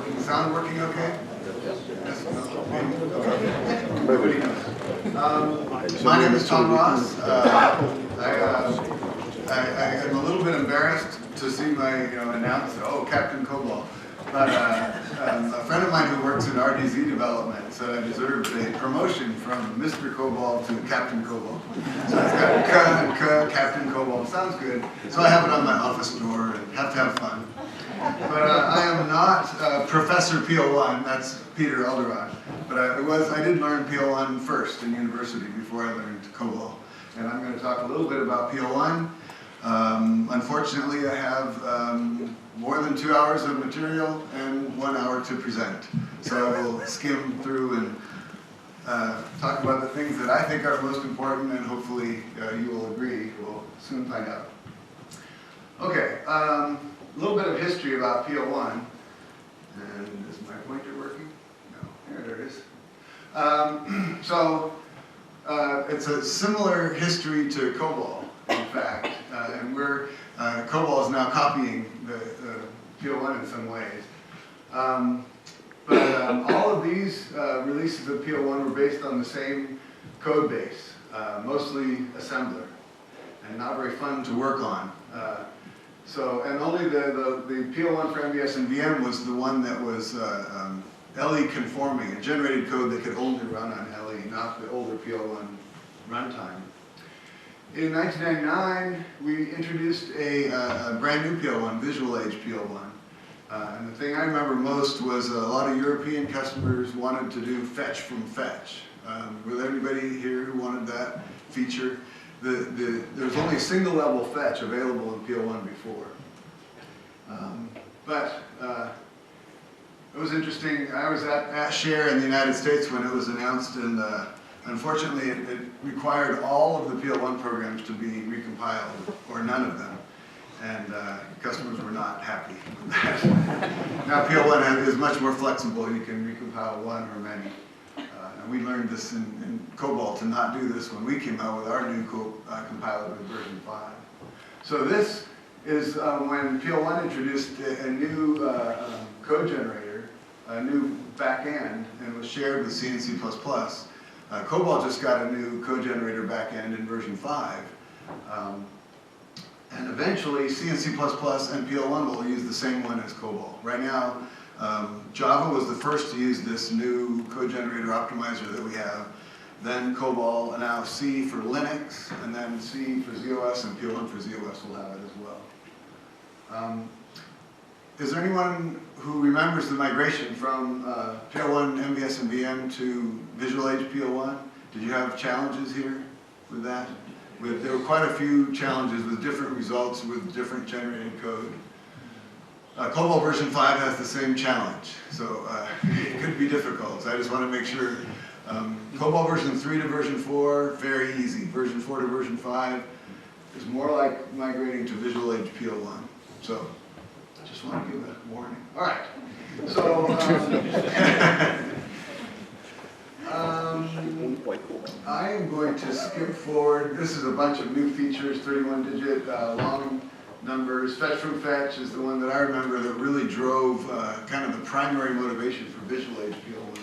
working? Sound working okay? Yes. No? Maybe? Okay. Nobody knows. My name is Tom Ross. I am a little bit embarrassed to see my announced, oh, Captain COBOL. But a friend of mine who works in RDZ development said I deserved a promotion from Mr. COBOL to Captain COBOL. So it's got Captain COBOL. Sounds good. So I have it on my office door and have to have fun. But I am not Professor PO1. That's Peter Elderod. But I did learn PO1 first in university before I learned COBOL. And I'm going to talk a little bit about PO1. Unfortunately, I have more than 2 hours of material and 1 hour to present. So I will skim through and talk about the things that I think are most important, and hopefully you will agree. We'll soon find out. Okay, a little bit of history about PO1. And is my pointer working? No, there it is. It's a similar history to COBOL, in fact, and COBOL is now copying the PO1 in some ways. All of these releases of PO1 were based on the same code base, mostly assembler, and not very fun to work on. And only the PO1 for MVS and VM was the one that was LE conforming. It generated code that could only run on LE, not the older PO1 runtime. In 1999, we introduced a brand new PO1, Visual Age PO1. And the thing I remember most was a lot of European customers wanted to do fetch from fetch. Was anybody here who wanted that feature? There was only a single level fetch available in PO1 before. It was interesting. I was at Share in the United States when it was announced, and unfortunately it required all of the PO1 programs to be recompiled, or none of them. And customers were not happy with that. Now PO1 is much more flexible. You can recompile one or many. And we learned this in COBOL to not do this when we came out with our new compiler with version 5. So this is when PO1 introduced a new code generator, a new backend, and was shared with C and C++. COBOL just got a new code generator backend in version 5. And eventually C and C++ and PO1 will use the same one as COBOL. Right now, Java was the first to use this new code generator optimizer that we have. Then COBOL, and now C for Linux, and then C for ZOS, and PO1 for ZOS will have it as well. Is there anyone who remembers the migration from PO1, MVS, and VM to Visual Age PO1? Did you have challenges here with that? There were quite a few challenges with different results with different generated code. COBOL version 5 has the same challenge, so it could be difficult. So I just want to make sure. COBOL version 3 to version 4, very easy. Version 4 to version 5 is more like migrating to Visual Age PO1. So I just want to give a warning. All right. So I am going to skip forward. This is a bunch of new features, 31-digit long numbers. Fetch from fetch is the one that I remember that really drove kind of the primary motivation for Visual Age PO1.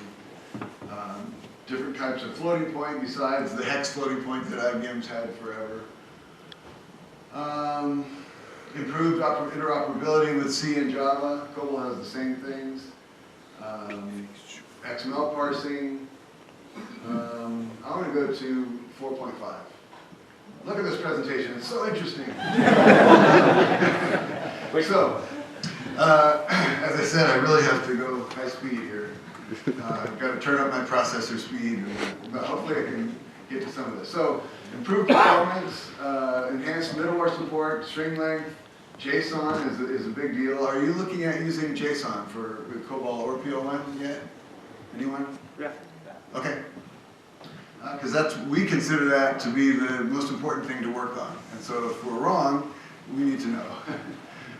Different types of floating point besides the hex floating point that IBM's had forever. Improved interoperability with C and Java. COBOL has the same things. XML parsing. I'm going to go to 4.5. Look at this presentation. It's so interesting. So, as I said, I really have to go high speed here. I've got to turn up my processor speed, but hopefully I can get to some of this. So, improved performance, enhanced middleware support, string length, JSON is a big deal. Are you looking at using JSON with COBOL or PO1 yet? Anyone? Yeah. Okay. Because we consider that to be the most important thing to work on. And so if we're wrong, we need to know.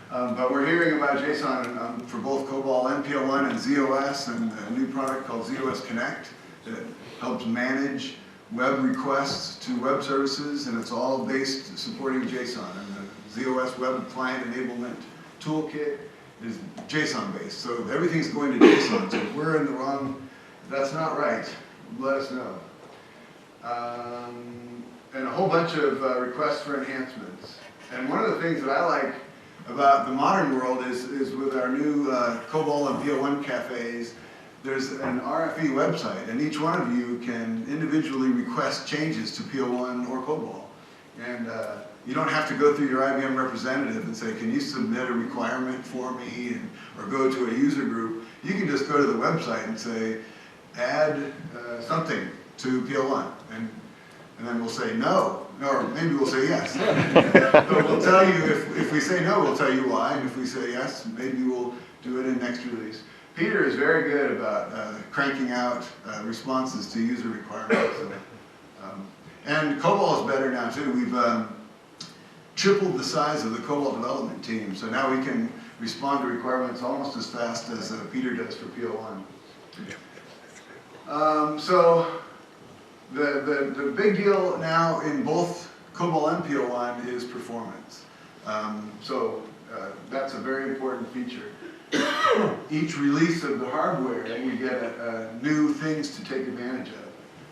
But we're hearing about JSON for both COBOL and PO1 and ZOS, and a new product called ZOS Connect that helps manage web requests to web services, and it's all based supporting JSON. And the ZOS Web Client Enablement Toolkit is JSON based. So everything's going to JSON. So if we're in the wrong, if that's not right, let us know. And a whole bunch of requests for enhancements. And one of the things that I like about the modern world is with our new COBOL and PO1 cafes, there's an RFE website, and each one of you can individually request changes to PO1 or COBOL. And you don't have to go through your IBM representative and say, can you submit a requirement for me, or go to a user group. You can just go to the website and say, add something to PO1. And then we'll say no, or maybe we'll say yes. But we'll tell you, if we say no, we'll tell you why, and if we say yes, maybe we'll do it in next release. Peter is very good about cranking out responses to user requirements. And COBOL is better now too. We've tripled the size of the COBOL development team, so now we can respond to requirements almost as fast as Peter does for PO1. So the big deal now in both COBOL and PO1 is performance. That's a very important feature. Each release of the hardware, we get new things to take advantage of.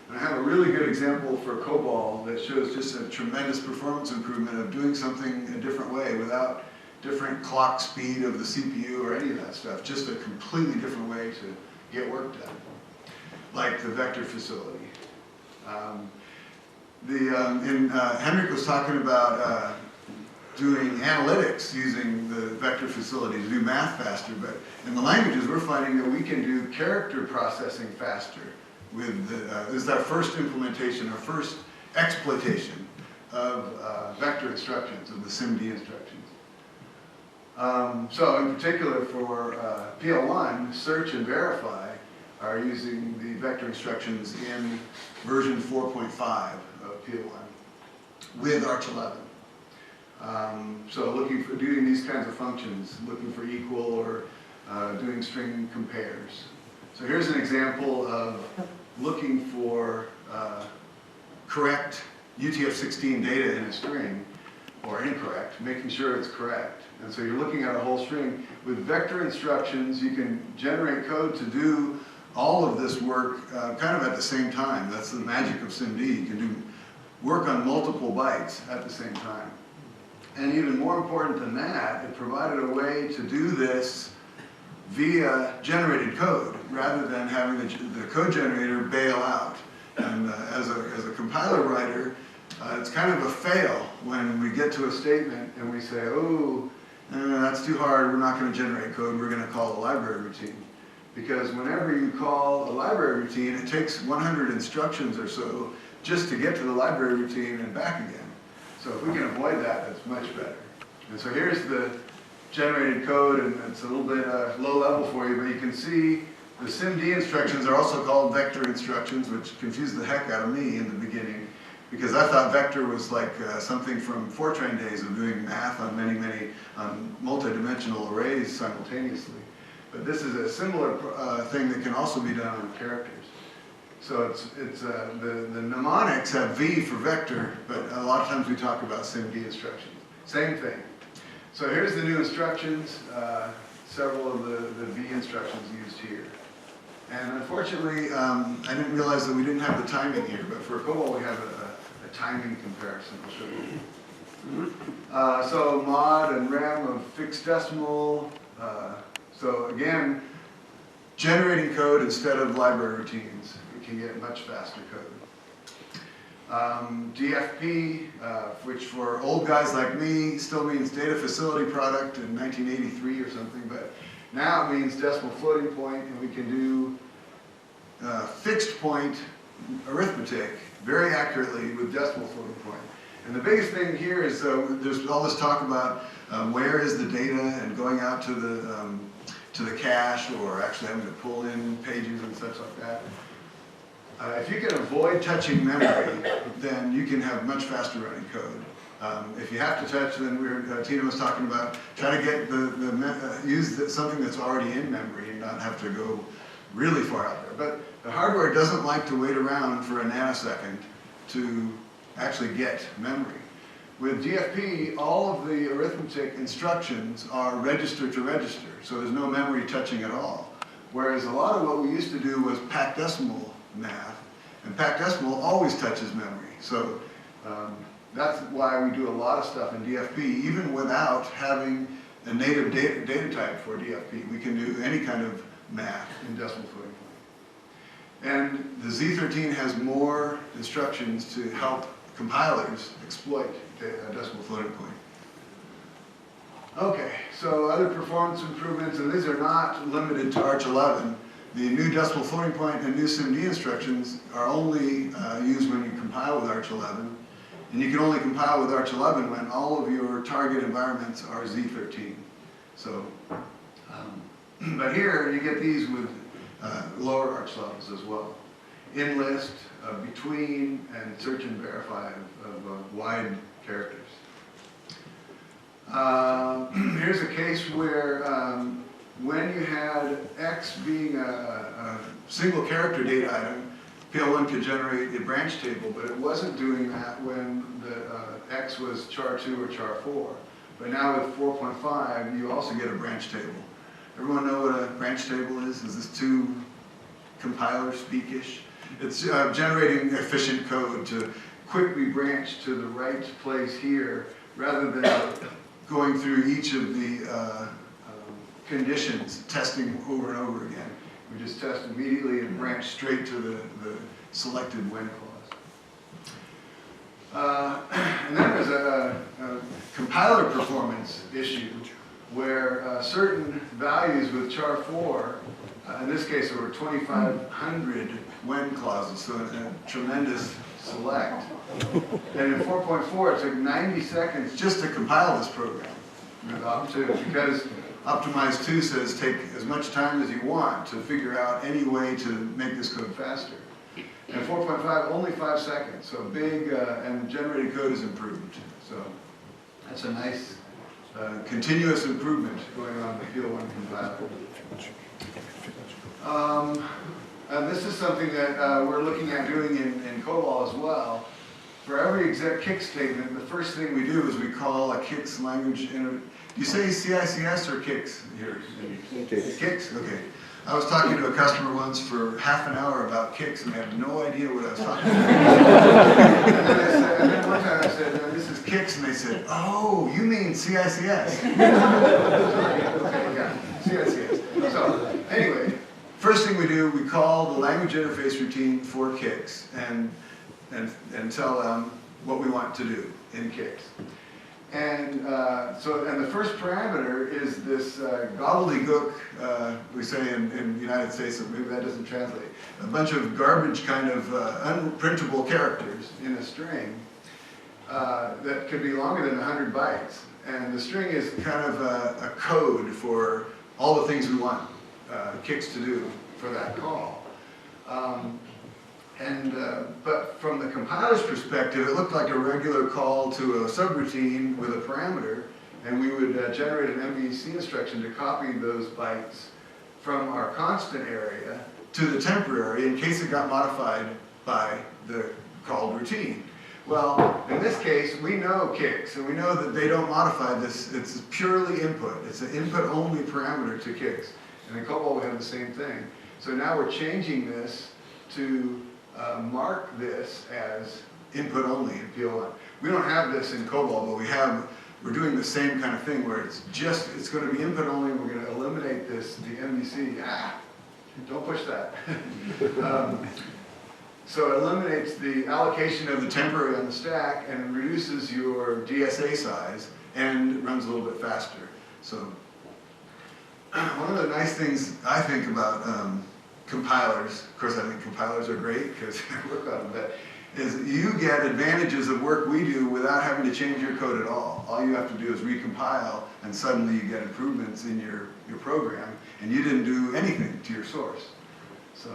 And I have a really good example for COBOL that shows just a tremendous performance improvement of doing something a different way without different clock speed of the CPU or any of that stuff, just a completely different way to get work done, like the vector facility. Henrik was talking about doing analytics using the vector facility to do math faster, but in the languages we're finding that we can do character processing faster with this is our first implementation, our first exploitation of vector instructions, of the SIMD instructions. So in particular for PL1, search and verify are using the vector instructions in version 4.5 of PL1 with Arch11. So looking for doing these kinds of functions, looking for equal or doing string compares. So here's an example of looking for correct UTF-16 data in a string, or incorrect, making sure it's correct. And so you're looking at a whole string. With vector instructions, you can generate code to do all of this work kind of at the same time. That's the magic of SIMD. You can do work on multiple bytes at the same time. And even more important than that, it provided a way to do this via generated code, rather than having the code generator bail out. And as a compiler writer, it's kind of a fail when we get to a statement and we say, oh, that's too hard, we're not going to generate code, we're going to call a library routine. Because whenever you call a library routine, it takes 100 instructions or so just to get to the library routine and back again. So if we can avoid that, that's much better. And so here's the generated code, and it's a little bit low level for you, but you can see the SIMD instructions are also called vector instructions, which confused the heck out of me in the beginning, because I thought vector was like something from Fortran days of doing math on many multi-dimensional arrays simultaneously. But this is a similar thing that can also be done on characters. So the mnemonics have V for vector, but a lot of times we talk about SIMD instructions. Same thing. So here's the new instructions, several of the V instructions used here. And unfortunately, I didn't realize that we didn't have the timing here, but for COBOL we have a timing comparison. I'll show you. So mod and rem of fixed decimal. So again, generating code instead of library routines. We can get much faster code. DFP, which for old guys like me still means data facility product in 1983 or something, but now it means decimal floating point, and we can do fixed point arithmetic very accurately with decimal floating point. And the biggest thing here is there's all this talk about where is the data and going out to the cache, or actually having to pull in pages and such like that. If you can avoid touching memory, then you can have much faster running code. If you have to touch, then Tina was talking about trying to get use something that's already in memory and not have to go really far out there. But the hardware doesn't like to wait around for a nanosecond to actually get memory. With GFP, all of the arithmetic instructions are register to register, so there's no memory touching at all. Whereas a lot of what we used to do was packed decimal math, and packed decimal always touches memory. So that's why we do a lot of stuff in DFP, even without having a native data type for DFP. We can do any kind of math in decimal floating point. And the Z13 has more instructions to help compilers exploit a decimal floating point. Okay, so other performance improvements, and these are not limited to Arch 11. The new decimal floating point and new SIMD instructions are only used when you compile with Arch 11. And you can only compile with Arch 11 when all of your target environments are Z13. So, but here you get these with lower Arch levels as well. Enlist, between, and search and verify of wide characters. Here's a case where when you had X being a single character data item, PL1 could generate a branch table, but it wasn't doing that when the X was char 2 or char 4. But now with 4.5, you also get a branch table. Everyone know what a branch table is? Is this too compiler speakish? It's generating efficient code to quickly branch to the right place here, rather than going through each of the conditions, testing over and over again. We just test immediately and branch straight to the selected when clause. And then there's a compiler performance issue where certain values with char 4, in this case there were 2,500 when clauses, so a tremendous select. And in 4.4 it took 90 seconds just to compile this program with Op2, because Optimize 2 says take as much time as you want to figure out any way to make this code faster. And 4.5, only 5 seconds, so big, and generated code is improved. So that's a nice continuous improvement going on with the PL1 compiler. And this is something that we're looking at doing in COBOL as well. For every exec kick statement, the first thing we do is we call a kicks language. Do you say CICS or kicks here? Kicks? Okay. I was talking to a customer once for half an hour about kicks, and they had no idea what I was talking about. and then one time I said, this is kicks, and they said, oh, you mean CICS. Okay, yeah, CICS. So, anyway, first thing we do, we call the language interface routine for kicks, and tell them what we want to do in kicks. And and the first parameter is this gobbledygook, we say in the United States, so maybe that doesn't translate, a bunch of garbage kind of unprintable characters in a string that could be longer than 100 bytes. And the string is kind of a code for all the things we want kicks to do for that call. But from the compiler's perspective, it looked like a regular call to a subroutine with a parameter, and we would generate an MVC instruction to copy those bytes from our constant area to the temporary in case it got modified by the called routine. Well, in this case, we know kicks, and we know that they don't modify this. It's purely input. It's an input-only parameter to kicks. And in COBOL, we have the same thing. So now we're changing this to mark this as input only in PL1. We don't have this in COBOL, but we're doing the same kind of thing where it's going to be input only, and we're going to eliminate the MVC. Don't push that. So it eliminates the allocation of the temporary on the stack and reduces your DSA size and runs a little bit faster. So one of the nice things I think about compilers, of course I think compilers are great because I work on them, but is you get advantages of work we do without having to change your code at all. All you have to do is recompile, and suddenly you get improvements in your program, and you didn't do anything to your source. So,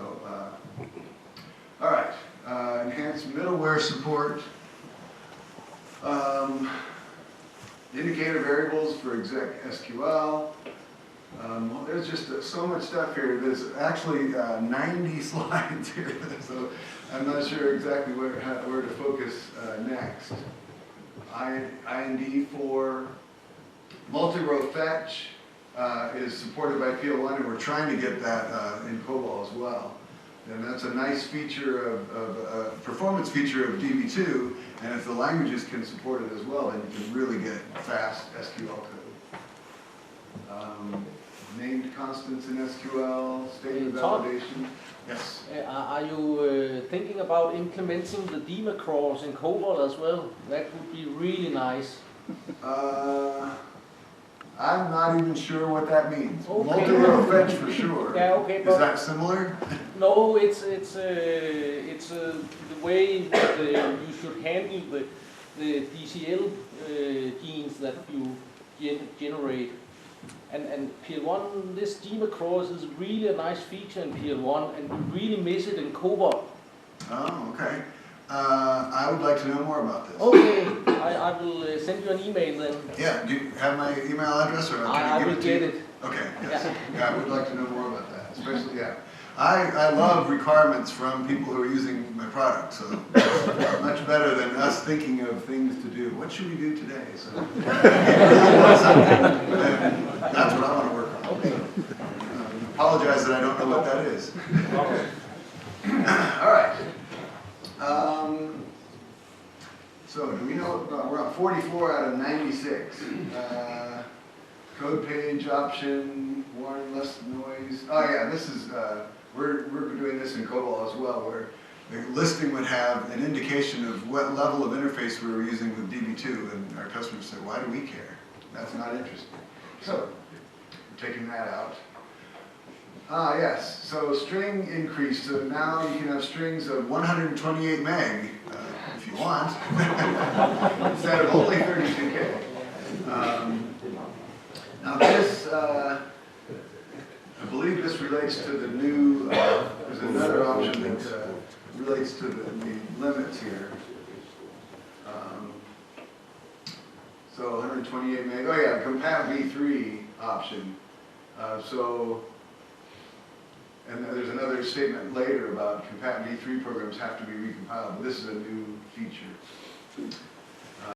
all right, enhanced middleware support. Indicator variables for exec SQL. Well, there's just so much stuff here. There's actually 90 slides here, so I'm not sure exactly where to focus next. IND4. Multi-row fetch is supported by PL1, and we're trying to get that in COBOL as well. And that's a nice feature of performance feature of DB2, and if the languages can support it as well, then you can really get fast SQL code. Named constants in SQL, statement validation. Yes. Are you thinking about implementing the demacross in COBOL as well? That would be really nice. I'm not even sure what that means. Okay. Multi-row fetch for sure. Yeah, okay. Is that similar? No, it's the way that you should handle the DCL genes that you generate. And PL1, this demacross is really a nice feature in PL1, and we really miss it in COBOL. Oh, okay. I would like to know more about this. Okay, I will send you an email then. Yeah, do you have my email address, or can I give it to you? I will get it. Okay, yes. Yeah, I would like to know more about that, especially, yeah. I love requirements from people who are using my product, so it's much better than us thinking of things to do. What should we do today? So, that's what I want to work on. Okay. Apologize that I don't know what that is. All right. So, do we know, we're on 44 out of 96. Code page option, warn less noise. Oh yeah, this is, we're doing this in COBOL as well, where the listing would have an indication of what level of interface we were using with DB2, and our customers said, why do we care? That's not interesting. So, we're taking that out. Yes, so string increase. So now you can have strings of 128 meg, if you want, instead of only 32K. Now this, I believe this relates to the new, there's another option that relates to the limits here. So 128 meg, oh yeah, compat V3 option. And there's another statement later about compat V3 programs have to be recompiled, but this is a new feature.